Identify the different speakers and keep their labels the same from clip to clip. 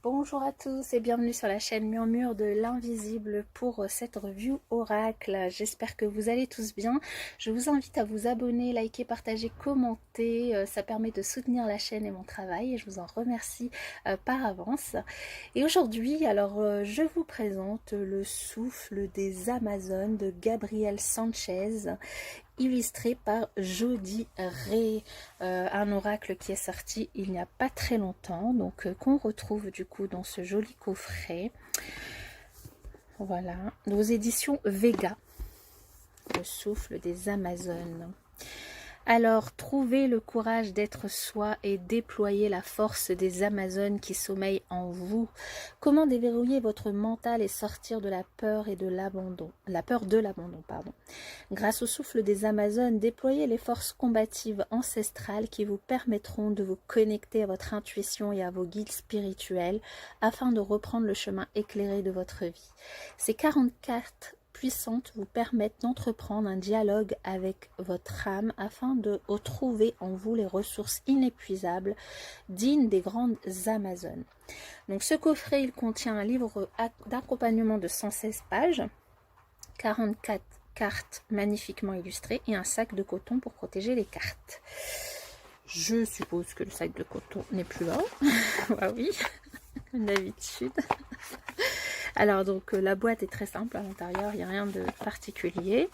Speaker 1: Bonjour à tous et bienvenue sur la chaîne Murmure de l'invisible pour cette review oracle. J'espère que vous allez tous bien. Je vous invite à vous abonner, liker, partager, commenter. Ça permet de soutenir la chaîne et mon travail et je vous en remercie par avance. Et aujourd'hui, je vous présente le souffle des Amazones de Gabriel Sanchez, illustré par Jody Ray, un oracle qui est sorti il n'y a pas très longtemps, donc qu'on retrouve du coup dans ce joli coffret. Voilà, nos éditions Vega, le souffle des Amazones. Alors, trouvez le courage d'être soi et déployer la force des Amazones qui sommeillent en vous. Comment déverrouiller votre mental et sortir de la peur et de l'abandon, pardon. Grâce au souffle des Amazones, déployez les forces combatives ancestrales qui vous permettront de vous connecter à votre intuition et à vos guides spirituels afin de reprendre le chemin éclairé de votre vie. Ces 44 puissantes vous permettent d'entreprendre un dialogue avec votre âme afin de retrouver en vous les ressources inépuisables dignes des grandes Amazones. Donc ce coffret, il contient un livre d'accompagnement de 116 pages, 44 cartes magnifiquement illustrées et un sac de coton pour protéger les cartes. Je suppose que le sac de coton n'est plus là. Ah oui, comme d'habitude. Alors donc la boîte est très simple à l'intérieur, il n'y a rien de particulier.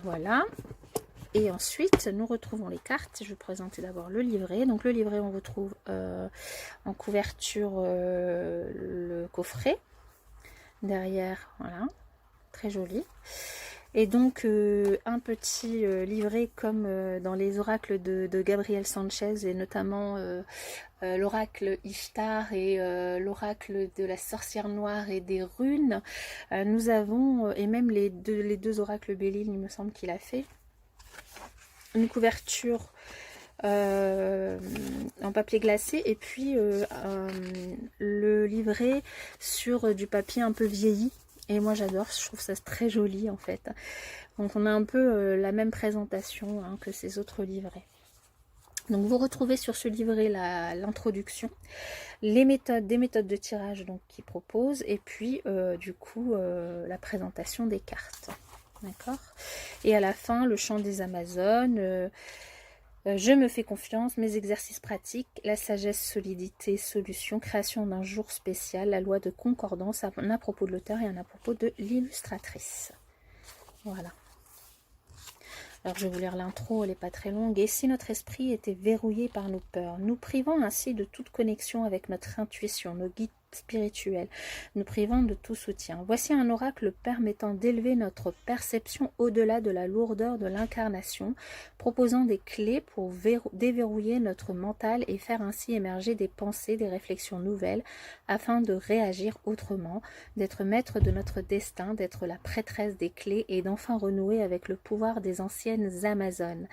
Speaker 1: Voilà. Et ensuite nous retrouvons les cartes. Je vais présenter d'abord le livret. Donc le livret, on retrouve en couverture le coffret. Derrière, voilà, très joli. Et donc un petit livret comme dans les oracles de Gabriel Sanchez et notamment l'oracle Ishtar et l'oracle de la sorcière noire et des runes. Nous avons, et même les deux oracles Bélil, il me semble qu'il a fait, une couverture en papier glacé et puis le livret sur du papier un peu vieilli. Et moi j'adore, je trouve ça très joli en fait. Donc on a un peu la même présentation que ces autres livrets. Donc vous retrouvez sur ce livret l'introduction, des méthodes de tirage donc qu'il propose et puis du coup la présentation des cartes. D'accord. Et à la fin, le chant des Amazones, je me fais confiance, mes exercices pratiques, la sagesse, solidité, solution, création d'un jour spécial, la loi de concordance, à propos de l'auteur et à propos de l'illustratrice. Voilà. Alors je vais vous lire l'intro, elle n'est pas très longue. Et si notre esprit était verrouillé par nos peurs, nous privant ainsi de toute connexion avec notre intuition, nos guides spirituels, nous privant de tout soutien. Voici un oracle permettant d'élever notre perception au-delà de la lourdeur de l'incarnation, proposant des clés pour déverrouiller notre mental et faire ainsi émerger des pensées, des réflexions nouvelles, afin de réagir autrement, d'être maître de notre destin, d'être la prêtresse des clés et d'enfin renouer avec le pouvoir des anciennes Amazones.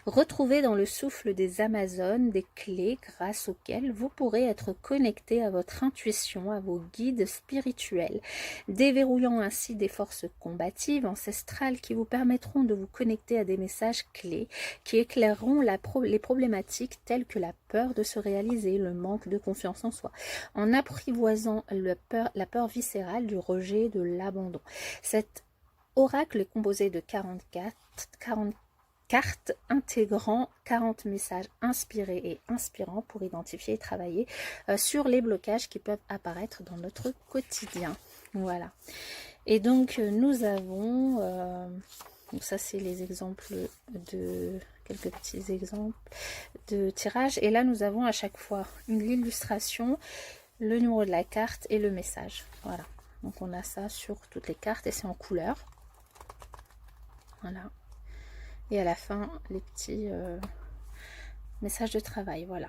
Speaker 1: Retrouvez dans le souffle des Amazones des clés grâce auxquelles vous pourrez être connecté à votre intuition, à vos guides spirituels, déverrouillant ainsi des forces combatives ancestrales qui vous permettront de vous connecter à des messages clés qui éclaireront les problématiques telles que la peur de se réaliser, le manque de confiance en soi, en apprivoisant la peur viscérale du rejet, de l'abandon. Cet oracle est composé de 44 cartes intégrant 40 messages inspirés et inspirants pour identifier et travailler sur les blocages qui peuvent apparaître dans notre quotidien. Voilà. Et donc nous avons, donc ça c'est les exemples de quelques petits exemples de tirage. Et là nous avons à chaque fois l'illustration, le numéro de la carte et le message. Voilà. Donc on a ça sur toutes les cartes et c'est en couleur. Voilà. Et à la fin, les petits messages de travail, voilà.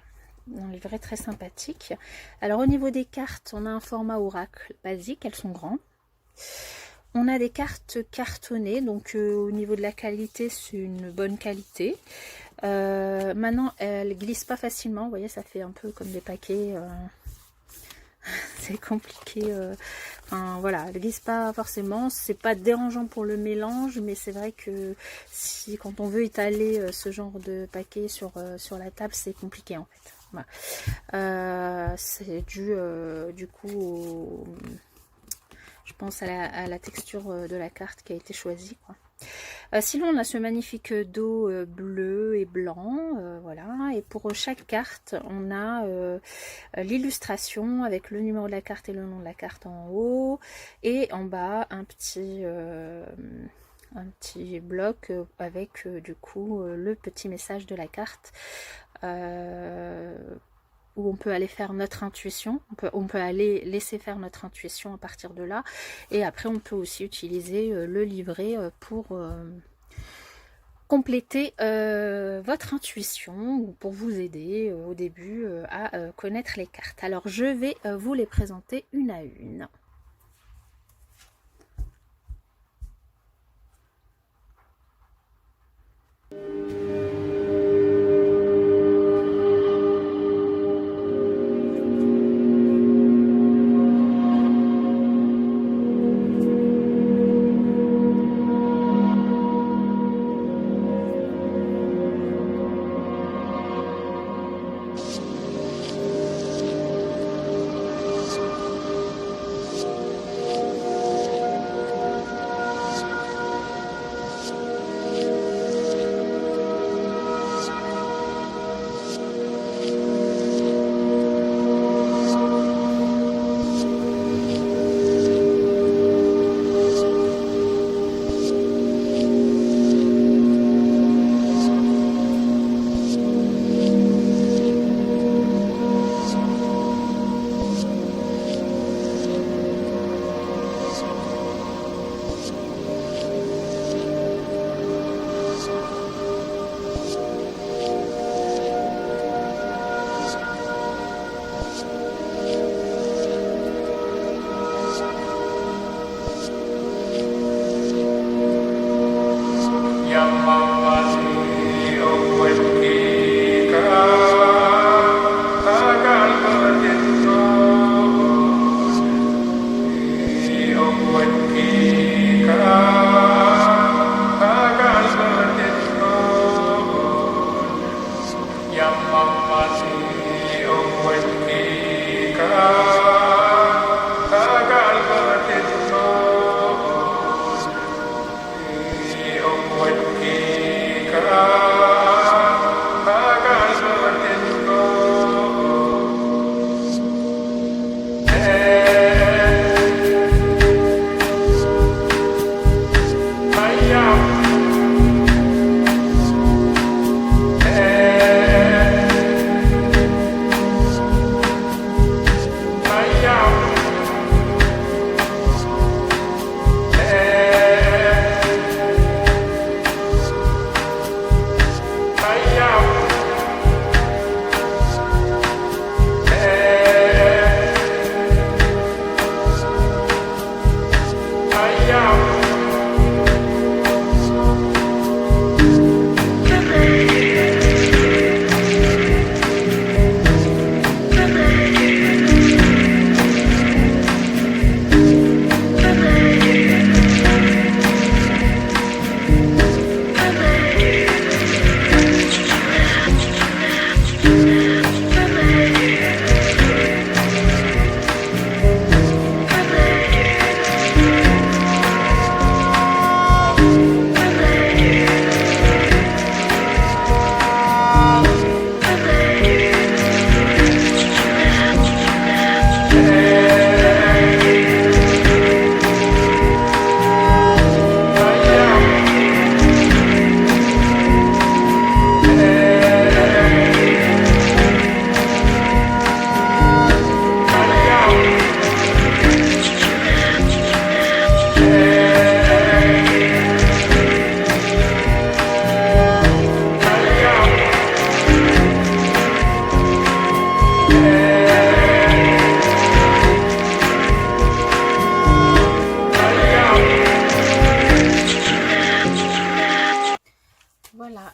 Speaker 1: Un livret très sympathique. Alors au niveau des cartes, on a un format oracle basique, elles sont grandes. On a des cartes cartonnées, donc au niveau de la qualité, c'est une bonne qualité. Maintenant, elles glissent pas facilement, vous voyez, ça fait un peu comme des paquets. C'est compliqué, enfin voilà, elle glisse pas forcément, c'est pas dérangeant pour le mélange, mais c'est vrai que si quand on veut étaler ce genre de paquet sur la table, c'est compliqué en fait. Voilà. C'est dû du coup je pense à la texture de la carte qui a été choisie, quoi. Sinon on a ce magnifique dos bleu et blanc, voilà, et pour chaque carte on a l'illustration avec le numéro de la carte et le nom de la carte en haut, et en bas un petit bloc avec du coup le petit message de la carte, où on peut aller faire notre intuition, on peut aller laisser faire notre intuition à partir de là, et après on peut aussi utiliser le livret pour compléter votre intuition, ou pour vous aider au début à connaître les cartes. Alors je vais vous les présenter une à une.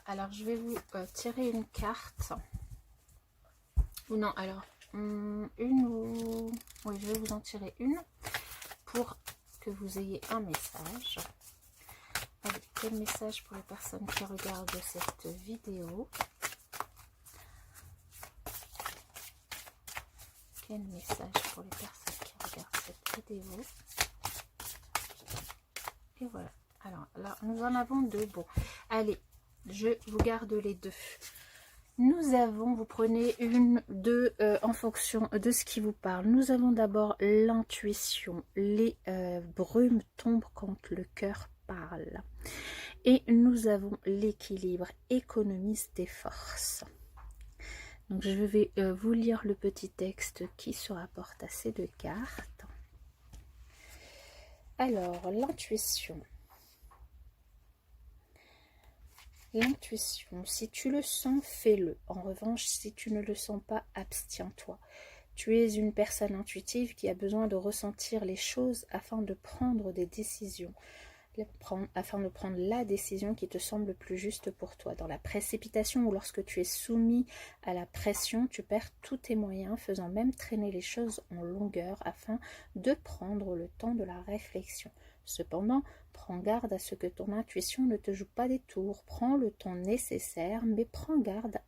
Speaker 1: Alors je vais vous tirer une carte. Ou non, alors une ou... Oui, je vais vous en tirer une pour que vous ayez un message. Allez, quel message pour les personnes qui regardent cette vidéo? Quel message pour les personnes qui regardent cette vidéo. Et voilà. Alors là, nous en avons deux. Bon, allez, je vous garde les deux. Nous avons, vous prenez une, deux, en fonction de ce qui vous parle. Nous avons d'abord l'intuition. Les brumes tombent quand le cœur parle. Et nous avons l'équilibre, économise tes forces. Donc je vais vous lire le petit texte qui se rapporte à ces deux cartes. Alors, l'intuition. L'intuition, si tu le sens, fais-le. En revanche, si tu ne le sens pas, abstiens-toi. Tu es une personne intuitive qui a besoin de ressentir les choses afin de prendre des décisions. Afin de prendre la décision qui te semble plus juste pour toi. Dans la précipitation ou lorsque tu es soumis à la pression, tu perds tous tes moyens, faisant même traîner les choses en longueur afin de prendre le temps de la réflexion. Cependant, prends garde à ce que ton intuition ne te joue pas des tours. Prends le temps nécessaire, mais prends garde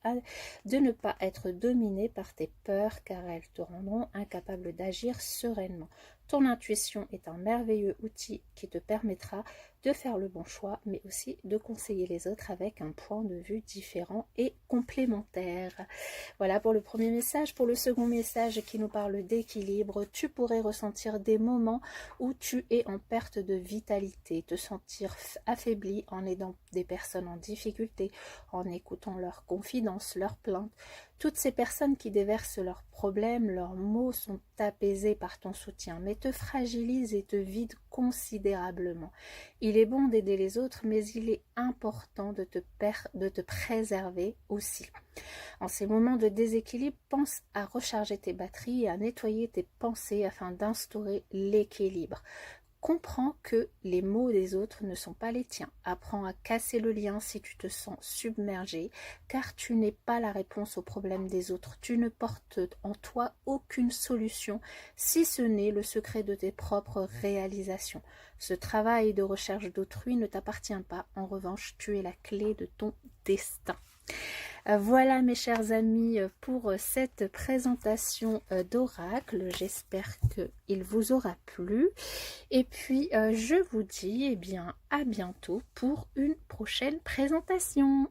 Speaker 1: de ne pas être dominé par tes peurs, car elles te rendront incapable d'agir sereinement. Ton intuition est un merveilleux outil qui te permettra de faire le bon choix, mais aussi de conseiller les autres avec un point de vue différent et complémentaire. Voilà pour le premier message. Pour le second message qui nous parle d'équilibre, tu pourrais ressentir des moments où tu es en perte de vitalité, te sentir affaibli en aidant des personnes en difficulté, en écoutant leurs confidences, leurs plaintes. Toutes ces personnes qui déversent leurs problèmes, leurs maux sont apaisés par ton soutien, mais te fragilisent et te vident considérablement. Il est bon d'aider les autres, mais il est important de te préserver aussi. En ces moments de déséquilibre, pense à recharger tes batteries et à nettoyer tes pensées afin d'instaurer l'équilibre. Comprends que les maux des autres ne sont pas les tiens. Apprends à casser le lien si tu te sens submergé, car tu n'es pas la réponse aux problèmes des autres. Tu ne portes en toi aucune solution, si ce n'est le secret de tes propres réalisations. Ce travail de recherche d'autrui ne t'appartient pas. En revanche, tu es la clé de ton destin. Voilà mes chers amis pour cette présentation d'oracle. J'espère qu'il vous aura plu. Et puis je vous dis à bientôt pour une prochaine présentation.